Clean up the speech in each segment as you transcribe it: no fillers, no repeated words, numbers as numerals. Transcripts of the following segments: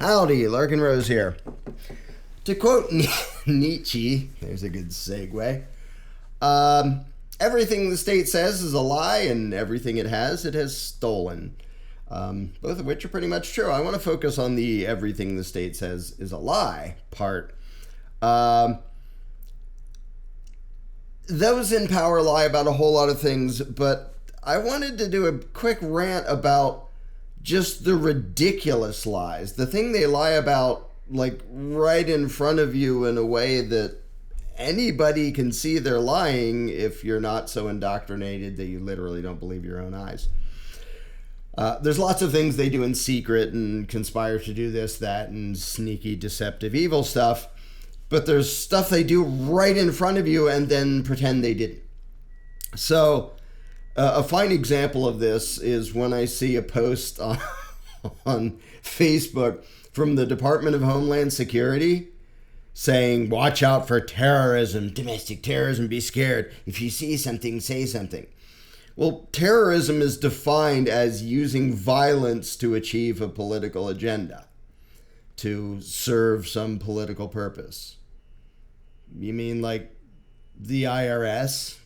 Howdy, Larkin Rose here. To quote Nietzsche, there's a good segue, everything the state says is a lie, and everything it has stolen. Both of which are pretty much true. I want to focus on the everything the state says is a lie part. Those in power lie about a whole lot of things, but I wanted to do a quick rant about just the ridiculous lies. The thing they lie about, like, right in front of you in a way that anybody can see they're lying if you're not so indoctrinated that you literally don't believe your own eyes. There's lots of things they do in secret and conspire to do this, that, and sneaky, deceptive, evil stuff. But there's stuff they do right in front of you and then pretend they didn't. So a fine example of this is when I see a post on Facebook from the Department of Homeland Security saying, watch out for terrorism, domestic terrorism, be scared. If you see something, say something. Well, terrorism is defined as using violence to achieve a political agenda, to serve some political purpose. You mean like the IRS?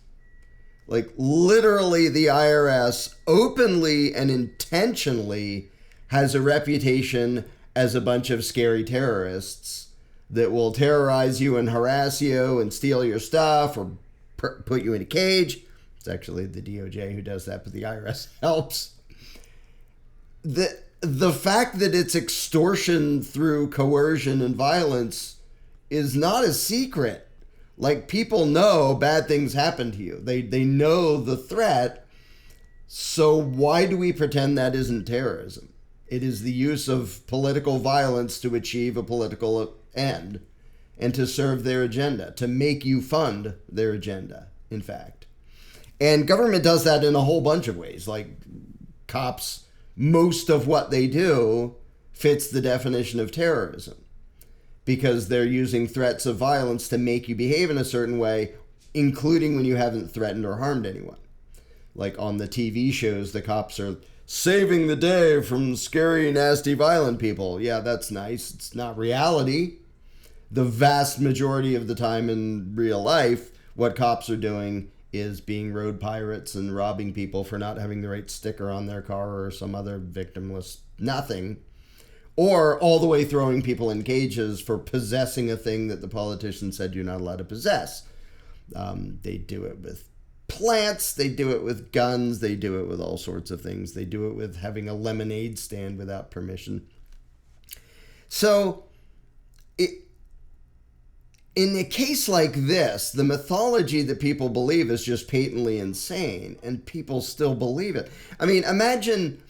Like literally the IRS openly and intentionally has a reputation as a bunch of scary terrorists that will terrorize you and harass you and steal your stuff or put you in a cage. It's actually the DOJ who does that, but the IRS helps. The fact that it's extortion through coercion and violence is not a secret. Like, people know bad things happen to you. They know the threat. So why do we pretend that isn't terrorism? It is the use of political violence to achieve a political end and to serve their agenda, to make you fund their agenda, in fact. And government does that in a whole bunch of ways. Like cops, most of what they do fits the definition of terrorism because they're using threats of violence to make you behave in a certain way, including when you haven't threatened or harmed anyone. Like on the TV shows, the cops are saving the day from scary, nasty, violent people. Yeah, that's nice. It's not reality. The vast majority of the time in real life, what cops are doing is being road pirates and robbing people for not having the right sticker on their car or some other victimless nothing. Or all the way throwing people in cages for possessing a thing that the politicians said you're not allowed to possess. They do it with plants, they do it with guns, they do it with all sorts of things. They do it with having a lemonade stand without permission. So, in a case like this, the mythology that people believe is just patently insane, and people still believe it. I mean, imagine,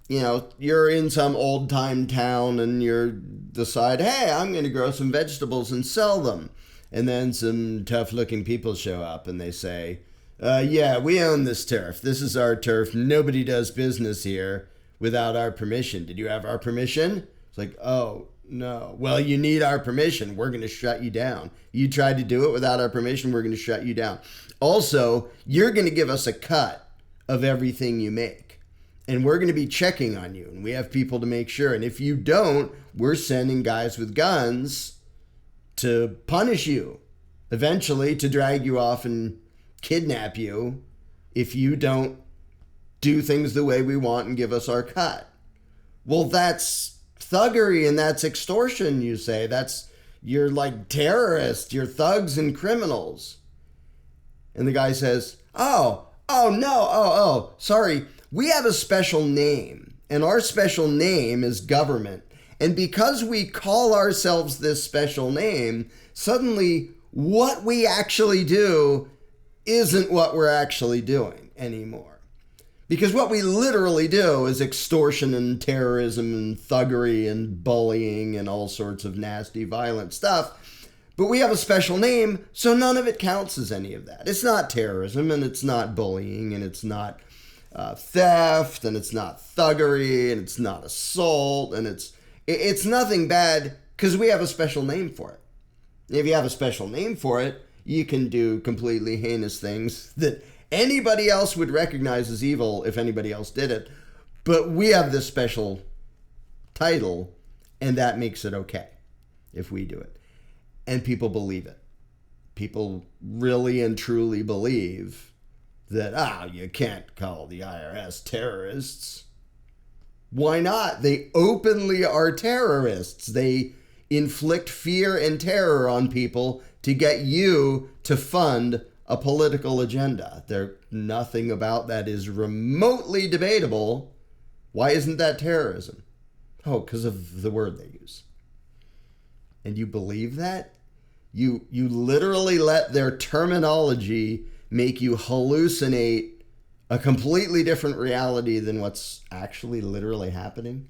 you know, you're in some old-time town and you decide, hey, I'm going to grow some vegetables and sell them. And then some tough-looking people show up and they say, yeah, we own this turf. This is our turf. Nobody does business here without our permission. Did you have our permission? It's like, oh, no. Well, you need our permission. We're going to shut you down. You tried to do it without our permission. We're going to shut you down. Also, you're going to give us a cut of everything you make. And we're going to be checking on you. And we have people to make sure. And if you don't, we're sending guys with guns to punish you. Eventually, to drag you off and kidnap you if you don't do things the way we want and give us our cut. Well, that's thuggery and that's extortion, you say. You're like terrorists, you're thugs and criminals. And the guy says, sorry, we have a special name, and our special name is government. And because we call ourselves this special name, suddenly what we actually do isn't what we're actually doing anymore. Because what we literally do is extortion and terrorism and thuggery and bullying and all sorts of nasty, violent stuff. But we have a special name, so none of it counts as any of that. It's not terrorism, and it's not bullying, and it's not theft, and it's not thuggery, and it's not assault, and it's nothing bad because we have a special name for it. If you have a special name for it, you can do completely heinous things that anybody else would recognize as evil if anybody else did it. But we have this special title, And that makes it okay if we do it. And people believe it. People really and truly believe that, you can't call the IRS terrorists. Why not? They openly are terrorists. They inflict fear and terror on people to get you to fund a political agenda. Nothing about that is remotely debatable. Why isn't that terrorism? Oh, because of the word they use. And you believe that? You literally let their terminology make you hallucinate a completely different reality than what's actually literally happening.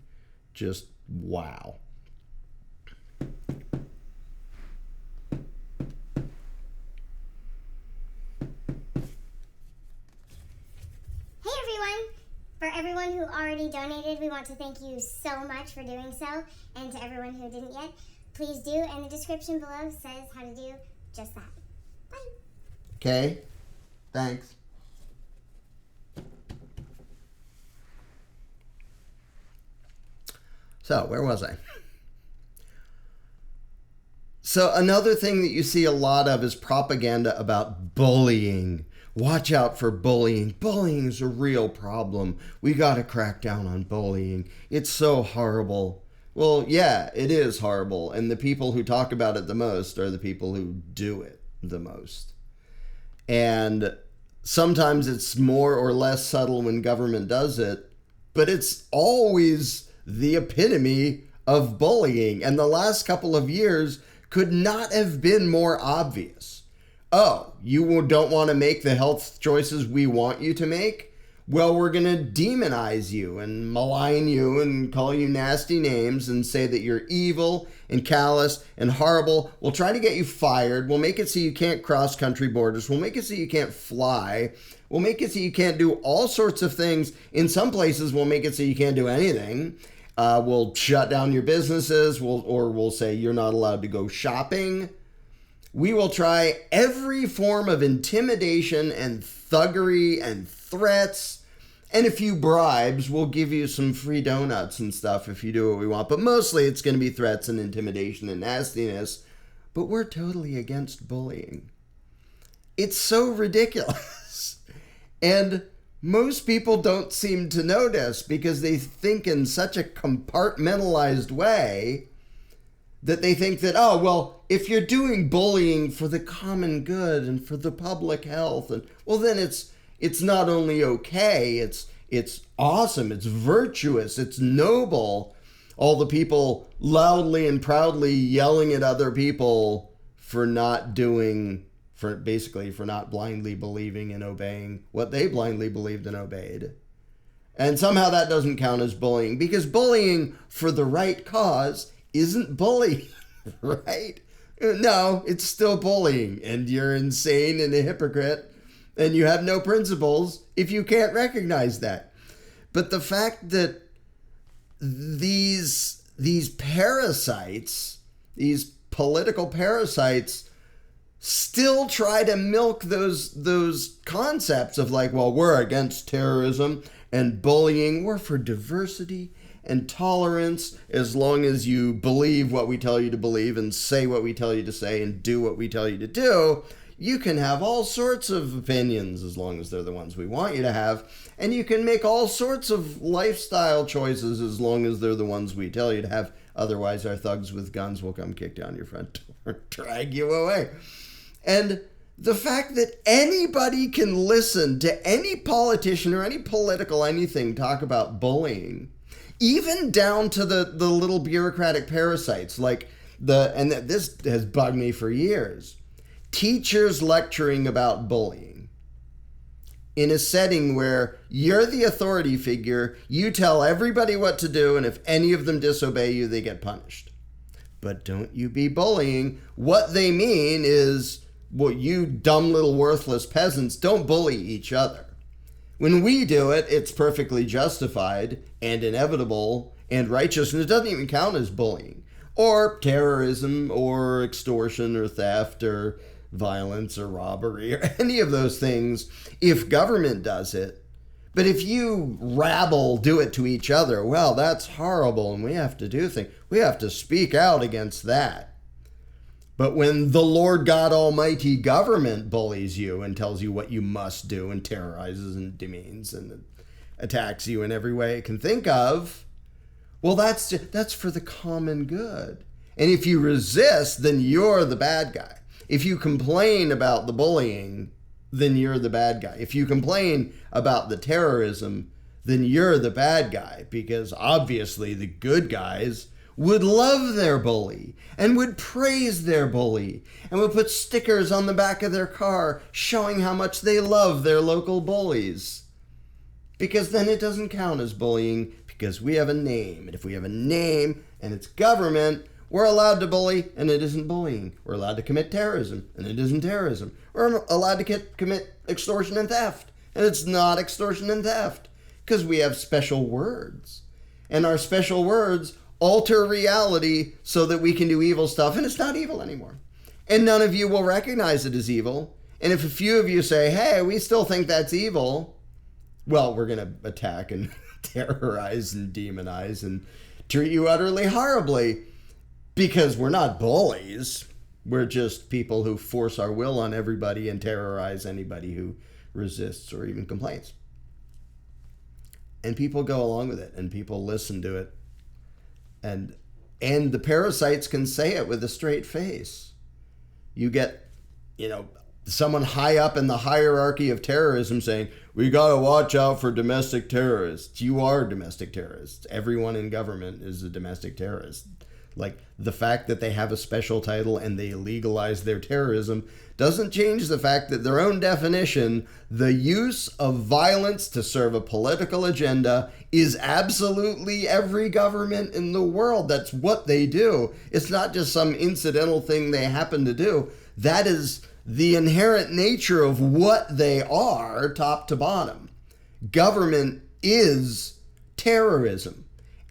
Just wow. For everyone who already donated, we want to thank you so much for doing so. And to everyone who didn't yet, please do. And the description below says how to do just that. Bye. Okay. Thanks. So, where was I? So, another thing that you see a lot of is propaganda about bullying. Watch out for bullying. Bullying is a real problem. We got to crack down on bullying. It's so horrible. Well, yeah, it is horrible. And the people who talk about it the most are the people who do it the most. And sometimes it's more or less subtle when government does it, but it's always the epitome of bullying. And the last couple of years could not have been more obvious. Oh, you don't want to make the health choices we want you to make? Well, we're going to demonize you and malign you and call you nasty names and say that you're evil and callous and horrible. We'll try to get you fired. We'll make it so you can't cross country borders. We'll make it so you can't fly. We'll make it so you can't do all sorts of things. In some places, we'll make it so you can't do anything. We'll shut down your businesses, or we'll say you're not allowed to go shopping. We will try every form of intimidation and thuggery and threats. And a few bribes. We'll give you some free donuts and stuff if you do what we want. But mostly it's going to be threats and intimidation and nastiness. But we're totally against bullying. It's so ridiculous. And most people don't seem to notice because they think in such a compartmentalized way that they think that, oh, well, if you're doing bullying for the common good and for the public health, and well, then it's not only okay, it's awesome, it's virtuous, it's noble. All the people loudly and proudly yelling at other people for not blindly believing and obeying what they blindly believed and obeyed. And somehow that doesn't count as bullying, because bullying for the right cause isn't bullying, right? No, it's still bullying, and you're insane and a hypocrite, and you have no principles if you can't recognize that. But the fact that these parasites, these political parasites, still try to milk those concepts of like, well, we're against terrorism and bullying, we're for diversity and tolerance, as long as you believe what we tell you to believe and say what we tell you to say and do what we tell you to do. You can have all sorts of opinions as long as they're the ones we want you to have. And you can make all sorts of lifestyle choices as long as they're the ones we tell you to have. Otherwise, our thugs with guns will come kick down your front door, drag you away. And the fact that anybody can listen to any politician or any political anything talk about bullying, even down to the little bureaucratic parasites, like this has bugged me for years. Teachers lecturing about bullying in a setting where you're the authority figure, you tell everybody what to do, and if any of them disobey you, they get punished. But don't you be bullying. What they mean is, well, you dumb little worthless peasants, don't bully each other. When we do it, it's perfectly justified and inevitable and righteous, and it doesn't even count as bullying or terrorism or extortion or theft or violence or robbery or any of those things if government does it. But if you rabble do it to each other, well, that's horrible, and we have to do things. We have to speak out against that. But when the Lord God Almighty government bullies you and tells you what you must do and terrorizes and demeans and attacks you in every way it can think of, well, that's for the common good. And if you resist, then you're the bad guy. If you complain about the bullying, then you're the bad guy. If you complain about the terrorism, then you're the bad guy, because obviously the good guys would love their bully and would praise their bully and would put stickers on the back of their car showing how much they love their local bullies. Because then it doesn't count as bullying, because we have a name. And if we have a name and it's government, we're allowed to bully and it isn't bullying. We're allowed to commit terrorism and it isn't terrorism. We're allowed to commit extortion and theft and it's not extortion and theft, because we have special words. And our special words alter reality so that we can do evil stuff, and it's not evil anymore. And none of you will recognize it as evil. And if a few of you say, hey, we still think that's evil, well, we're going to attack and terrorize and demonize and treat you utterly horribly, because we're not bullies. We're just people who force our will on everybody and terrorize anybody who resists or even complains. And people go along with it, and people listen to it. And the parasites can say it with a straight face. You get, someone high up in the hierarchy of terrorism saying, we got to watch out for domestic terrorists. You are domestic terrorists. Everyone in government is a domestic terrorist. Like, the fact that they have a special title and they legalize their terrorism doesn't change the fact that their own definition, the use of violence to serve a political agenda, is absolutely every government in the world. That's what they do. It's not just some incidental thing they happen to do. That is the inherent nature of what they are, top to bottom. Government is terrorism.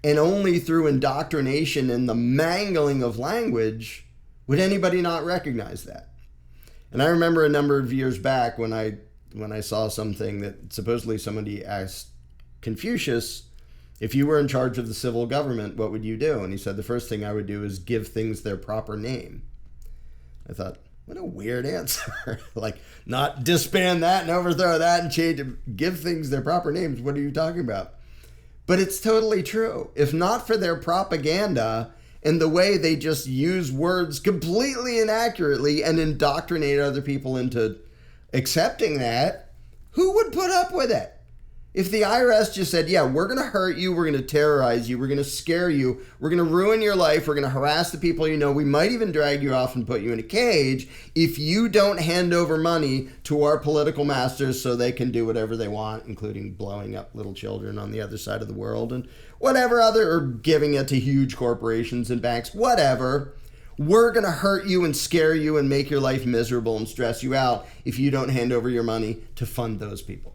And only through indoctrination and the mangling of language would anybody not recognize that. And I remember a number of years back when I saw something that supposedly somebody asked Confucius, if you were in charge of the civil government, what would you do? And he said, the first thing I would do is give things their proper name. I thought, what a weird answer. Like, not disband that and overthrow that and change it. Give things their proper names. What are you talking about? But it's totally true. If not for their propaganda and the way they just use words completely inaccurately and indoctrinate other people into accepting that, who would put up with it? If the IRS just said, yeah, we're going to hurt you, we're going to terrorize you, we're going to scare you, we're going to ruin your life, we're going to harass the people you know, we might even drag you off and put you in a cage if you don't hand over money to our political masters so they can do whatever they want, including blowing up little children on the other side of the world and whatever other, or giving it to huge corporations and banks, whatever. We're going to hurt you and scare you and make your life miserable and stress you out if you don't hand over your money to fund those people.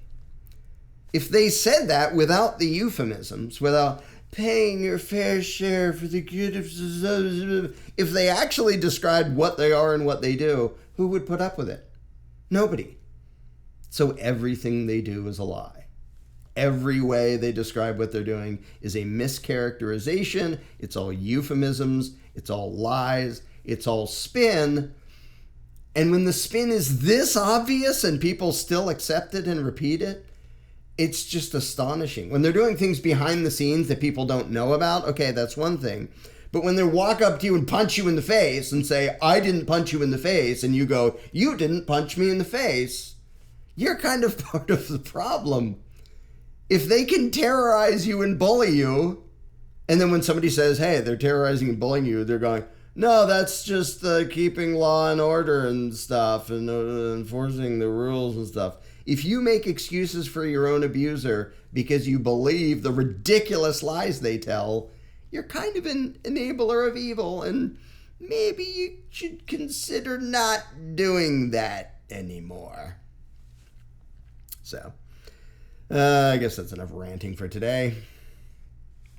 If they said that without the euphemisms, without paying your fair share for the good of society, if they actually described what they are and what they do, who would put up with it? Nobody. So everything they do is a lie. Every way they describe what they're doing is a mischaracterization. It's all euphemisms. It's all lies. It's all spin. And when the spin is this obvious and people still accept it and repeat it, it's just astonishing. When they're doing things behind the scenes that people don't know about, okay, that's one thing. But when they walk up to you and punch you in the face and say, I didn't punch you in the face, and you go, you didn't punch me in the face, you're kind of part of the problem. If they can terrorize you and bully you, and then when somebody says, hey, they're terrorizing and bullying you, they're going, no, that's just keeping law and order and stuff and enforcing the rules and stuff. If you make excuses for your own abuser because you believe the ridiculous lies they tell, you're kind of an enabler of evil, and maybe you should consider not doing that anymore. So, I guess that's enough ranting for today.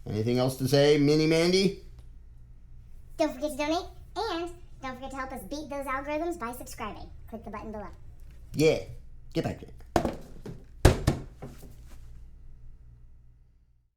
Anything else to say, Mini Mandy? Don't forget to donate, and don't forget to help us beat those algorithms by subscribing. Click the button below. Yeah, get back there.